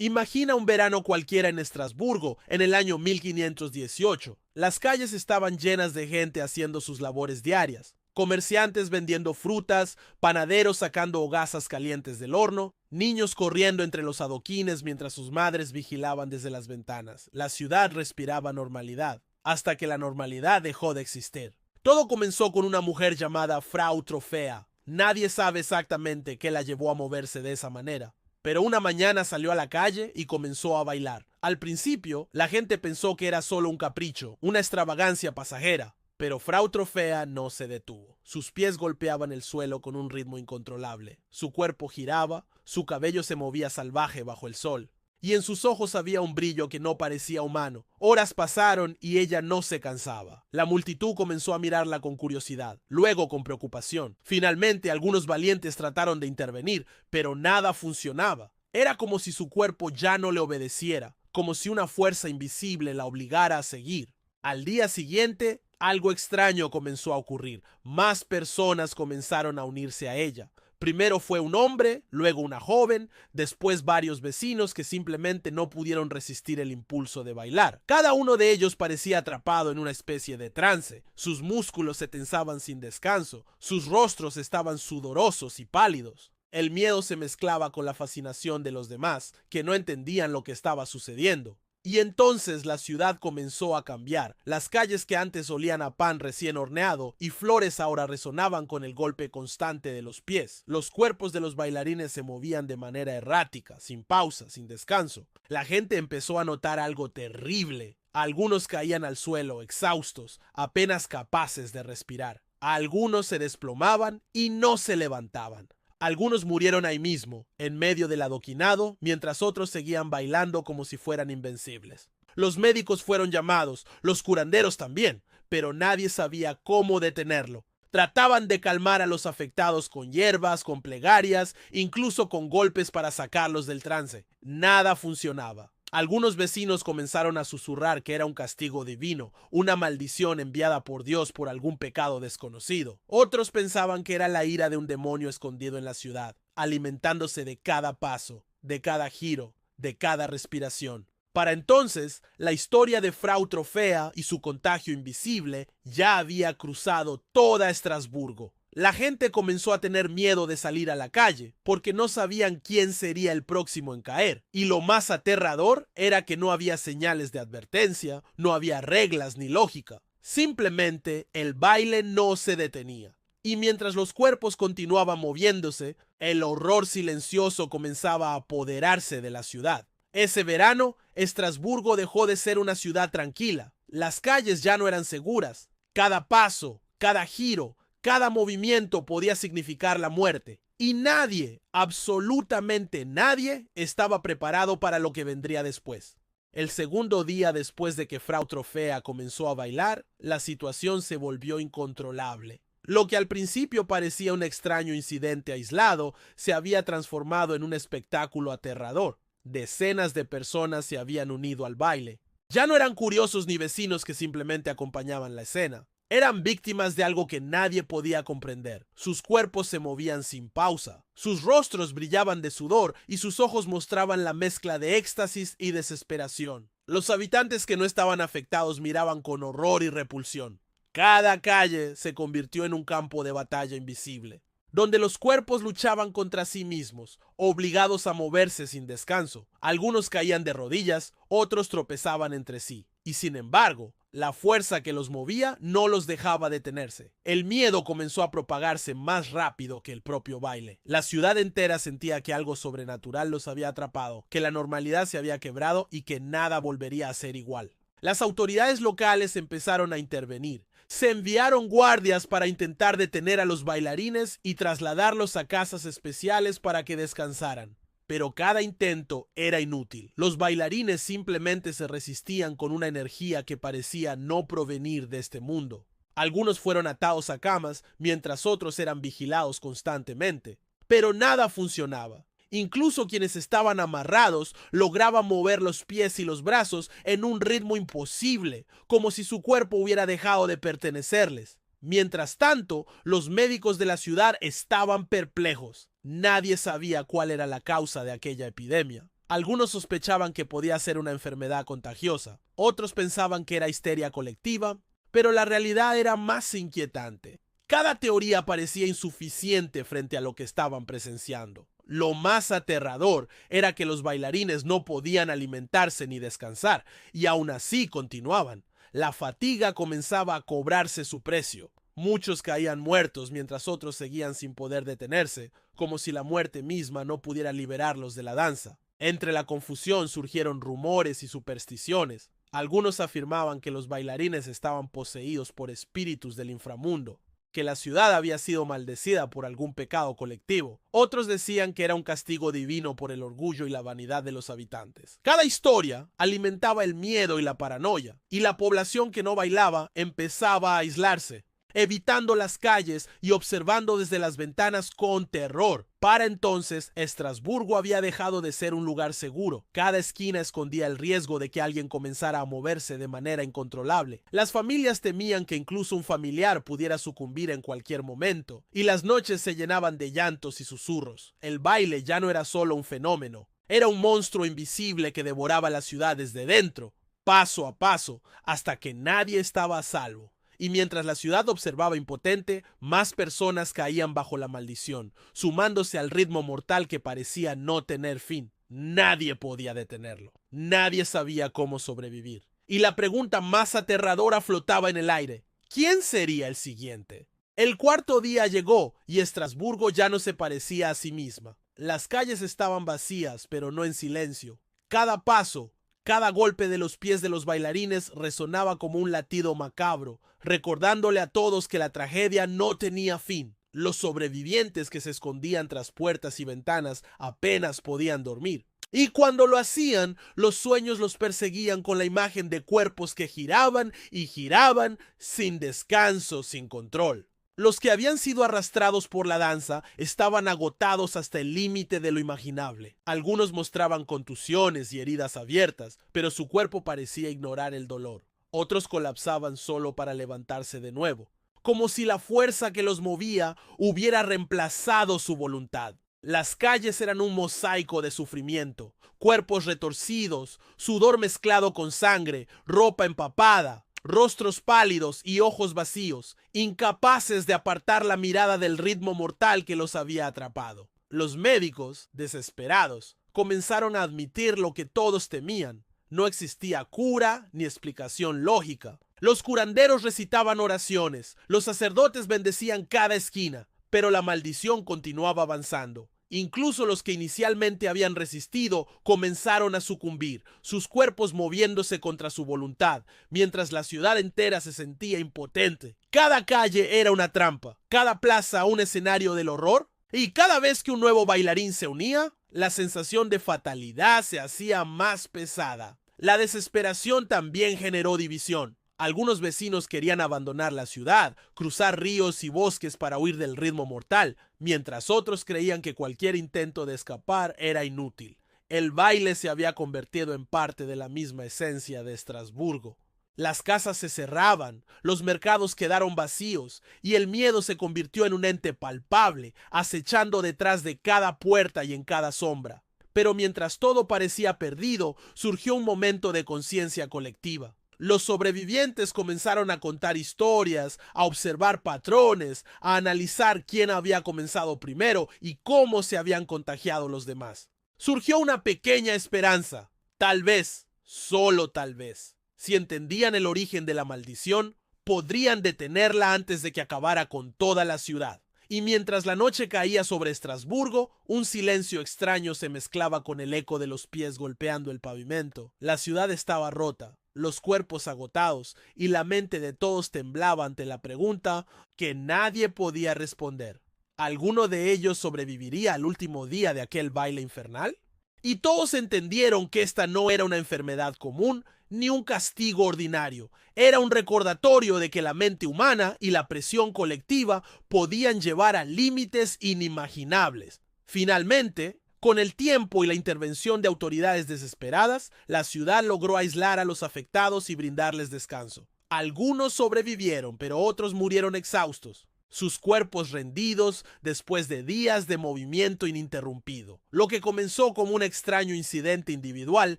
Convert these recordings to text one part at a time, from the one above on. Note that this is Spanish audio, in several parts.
Imagina un verano cualquiera en Estrasburgo, en el año 1518. Las calles estaban llenas de gente haciendo sus labores diarias. Comerciantes vendiendo frutas, panaderos sacando hogazas calientes del horno, niños corriendo entre los adoquines mientras sus madres vigilaban desde las ventanas. La ciudad respiraba normalidad, hasta que la normalidad dejó de existir. Todo comenzó con una mujer llamada Frau Trofea. Nadie sabe exactamente qué la llevó a moverse de esa manera, pero una mañana salió a la calle y comenzó a bailar. Al principio, la gente pensó que era solo un capricho, una extravagancia pasajera, pero Frau Trofea no se detuvo. Sus pies golpeaban el suelo con un ritmo incontrolable. Su cuerpo giraba, su cabello se movía salvaje bajo el sol, y en sus ojos había un brillo que no parecía humano. Horas pasaron y ella no se cansaba. La multitud comenzó a mirarla con curiosidad, luego con preocupación. Finalmente, algunos valientes trataron de intervenir, pero nada funcionaba. Era como si su cuerpo ya no le obedeciera, como si una fuerza invisible la obligara a seguir. Al día siguiente, algo extraño comenzó a ocurrir. Más personas comenzaron a unirse a ella. Primero fue un hombre, luego una joven, después varios vecinos que simplemente no pudieron resistir el impulso de bailar. Cada uno de ellos parecía atrapado en una especie de trance. Sus músculos se tensaban sin descanso, sus rostros estaban sudorosos y pálidos. El miedo se mezclaba con la fascinación de los demás, que no entendían lo que estaba sucediendo. Y entonces la ciudad comenzó a cambiar. Las calles que antes olían a pan recién horneado y flores ahora resonaban con el golpe constante de los pies. Los cuerpos de los bailarines se movían de manera errática, sin pausa, sin descanso. La gente empezó a notar algo terrible. Algunos caían al suelo, exhaustos, apenas capaces de respirar. Algunos se desplomaban y no se levantaban. Algunos murieron ahí mismo, en medio del adoquinado, mientras otros seguían bailando como si fueran invencibles. Los médicos fueron llamados, los curanderos también, pero nadie sabía cómo detenerlo. Trataban de calmar a los afectados con hierbas, con plegarias, incluso con golpes para sacarlos del trance. Nada funcionaba. Algunos vecinos comenzaron a susurrar que era un castigo divino, una maldición enviada por Dios por algún pecado desconocido. Otros pensaban que era la ira de un demonio escondido en la ciudad, alimentándose de cada paso, de cada giro, de cada respiración. Para entonces, la historia de Frau Trofea y su contagio invisible ya había cruzado toda Estrasburgo. La gente comenzó a tener miedo de salir a la calle, porque no sabían quién sería el próximo en caer. Y lo más aterrador era que no había señales de advertencia, no había reglas ni lógica. Simplemente el baile no se detenía. Y mientras los cuerpos continuaban moviéndose, el horror silencioso comenzaba a apoderarse de la ciudad. Ese verano, Estrasburgo dejó de ser una ciudad tranquila. Las calles ya no eran seguras. Cada paso, cada giro, cada movimiento podía significar la muerte. Y nadie, absolutamente nadie, estaba preparado para lo que vendría después. El segundo día después de que Frau Trofea comenzó a bailar, la situación se volvió incontrolable. Lo que al principio parecía un extraño incidente aislado se había transformado en un espectáculo aterrador. Decenas de personas se habían unido al baile. Ya no eran curiosos ni vecinos que simplemente acompañaban la escena. Eran víctimas de algo que nadie podía comprender. Sus cuerpos se movían sin pausa. Sus rostros brillaban de sudor y sus ojos mostraban la mezcla de éxtasis y desesperación. Los habitantes que no estaban afectados miraban con horror y repulsión. Cada calle se convirtió en un campo de batalla invisible, donde los cuerpos luchaban contra sí mismos, obligados a moverse sin descanso. Algunos caían de rodillas, otros tropezaban entre sí. Y sin embargo, la fuerza que los movía no los dejaba detenerse. El miedo comenzó a propagarse más rápido que el propio baile. La ciudad entera sentía que algo sobrenatural los había atrapado, que la normalidad se había quebrado y que nada volvería a ser igual. Las autoridades locales empezaron a intervenir. Se enviaron guardias para intentar detener a los bailarines y trasladarlos a casas especiales para que descansaran. Pero cada intento era inútil. Los bailarines simplemente se resistían con una energía que parecía no provenir de este mundo. Algunos fueron atados a camas, mientras otros eran vigilados constantemente. Pero nada funcionaba. Incluso quienes estaban amarrados lograban mover los pies y los brazos en un ritmo imposible, como si su cuerpo hubiera dejado de pertenecerles. Mientras tanto, los médicos de la ciudad estaban perplejos. Nadie sabía cuál era la causa de aquella epidemia. Algunos sospechaban que podía ser una enfermedad contagiosa, otros pensaban que era histeria colectiva, pero la realidad era más inquietante. Cada teoría parecía insuficiente frente a lo que estaban presenciando. Lo más aterrador era que los bailarines no podían alimentarse ni descansar, y aún así continuaban. La fatiga comenzaba a cobrarse su precio. Muchos caían muertos mientras otros seguían sin poder detenerse, como si la muerte misma no pudiera liberarlos de la danza. Entre la confusión surgieron rumores y supersticiones. Algunos afirmaban que los bailarines estaban poseídos por espíritus del inframundo, que la ciudad había sido maldecida por algún pecado colectivo. Otros decían que era un castigo divino por el orgullo y la vanidad de los habitantes. Cada historia alimentaba el miedo y la paranoia, y la población que no bailaba empezaba a aislarse, evitando las calles y observando desde las ventanas con terror. Para entonces, Estrasburgo había dejado de ser un lugar seguro. Cada esquina escondía el riesgo de que alguien comenzara a moverse de manera incontrolable. Las familias temían que incluso un familiar pudiera sucumbir en cualquier momento, y las noches se llenaban de llantos y susurros. El baile ya no era solo un fenómeno, era un monstruo invisible que devoraba la ciudad desde dentro, paso a paso, hasta que nadie estaba a salvo. Y mientras la ciudad observaba impotente, más personas caían bajo la maldición, sumándose al ritmo mortal que parecía no tener fin. Nadie podía detenerlo. Nadie sabía cómo sobrevivir. Y la pregunta más aterradora flotaba en el aire: ¿quién sería el siguiente? El cuarto día llegó y Estrasburgo ya no se parecía a sí misma. Las calles estaban vacías, pero no en silencio. Cada paso, cada golpe de los pies de los bailarines resonaba como un latido macabro, recordándole a todos que la tragedia no tenía fin. Los sobrevivientes que se escondían tras puertas y ventanas apenas podían dormir. Y cuando lo hacían, los sueños los perseguían con la imagen de cuerpos que giraban y giraban sin descanso, sin control. Los que habían sido arrastrados por la danza estaban agotados hasta el límite de lo imaginable. Algunos mostraban contusiones y heridas abiertas, pero su cuerpo parecía ignorar el dolor. Otros colapsaban solo para levantarse de nuevo, como si la fuerza que los movía hubiera reemplazado su voluntad. Las calles eran un mosaico de sufrimiento, cuerpos retorcidos, sudor mezclado con sangre, ropa empapada, rostros pálidos y ojos vacíos, incapaces de apartar la mirada del ritmo mortal que los había atrapado. Los médicos, desesperados, comenzaron a admitir lo que todos temían: no existía cura ni explicación lógica. Los curanderos recitaban oraciones, los sacerdotes bendecían cada esquina, pero la maldición continuaba avanzando. Incluso los que inicialmente habían resistido comenzaron a sucumbir, sus cuerpos moviéndose contra su voluntad, mientras la ciudad entera se sentía impotente. Cada calle era una trampa, cada plaza un escenario del horror, y cada vez que un nuevo bailarín se unía, la sensación de fatalidad se hacía más pesada. La desesperación también generó división. Algunos vecinos querían abandonar la ciudad, cruzar ríos y bosques para huir del ritmo mortal, mientras otros creían que cualquier intento de escapar era inútil. El baile se había convertido en parte de la misma esencia de Estrasburgo. Las casas se cerraban, los mercados quedaron vacíos y el miedo se convirtió en un ente palpable, acechando detrás de cada puerta y en cada sombra. Pero mientras todo parecía perdido, surgió un momento de conciencia colectiva. Los sobrevivientes comenzaron a contar historias, a observar patrones, a analizar quién había comenzado primero y cómo se habían contagiado los demás. Surgió una pequeña esperanza. Tal vez, solo tal vez, si entendían el origen de la maldición, podrían detenerla antes de que acabara con toda la ciudad. Y mientras la noche caía sobre Estrasburgo, un silencio extraño se mezclaba con el eco de los pies golpeando el pavimento. La ciudad estaba rota, los cuerpos agotados, y la mente de todos temblaba ante la pregunta que nadie podía responder: ¿alguno de ellos sobreviviría al último día de aquel baile infernal? Y todos entendieron que esta no era una enfermedad común ni un castigo ordinario. Era un recordatorio de que la mente humana y la presión colectiva podían llevar a límites inimaginables. Finalmente, con el tiempo y la intervención de autoridades desesperadas, la ciudad logró aislar a los afectados y brindarles descanso. Algunos sobrevivieron, pero otros murieron exhaustos. sus cuerpos rendidos después de días de movimiento ininterrumpido. Lo que comenzó como un extraño incidente individual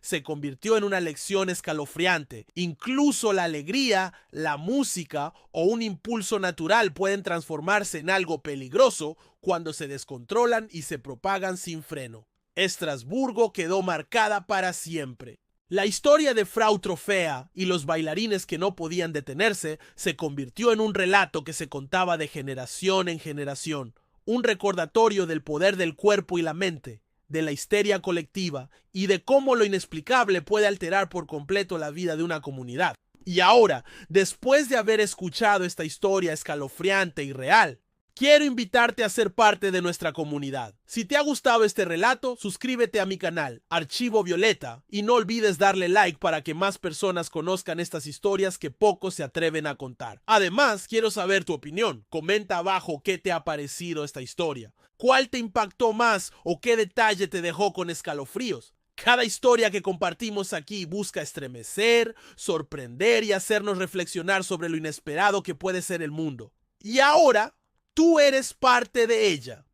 se convirtió en una lección escalofriante. Incluso la alegría, la música o un impulso natural pueden transformarse en algo peligroso cuando se descontrolan y se propagan sin freno. Estrasburgo quedó marcada para siempre. La historia de Frau Trofea y los bailarines que no podían detenerse se convirtió en un relato que se contaba de generación en generación, un recordatorio del poder del cuerpo y la mente, de la histeria colectiva y de cómo lo inexplicable puede alterar por completo la vida de una comunidad. Y ahora, después de haber escuchado esta historia escalofriante y real, quiero invitarte a ser parte de nuestra comunidad. Si te ha gustado este relato, suscríbete a mi canal, Archivo Violeta, y no olvides darle like para que más personas conozcan estas historias que pocos se atreven a contar. Además, quiero saber tu opinión. Comenta abajo qué te ha parecido esta historia. ¿Cuál te impactó más o qué detalle te dejó con escalofríos? Cada historia que compartimos aquí busca estremecer, sorprender y hacernos reflexionar sobre lo inesperado que puede ser el mundo. Y ahora, tú eres parte de ella.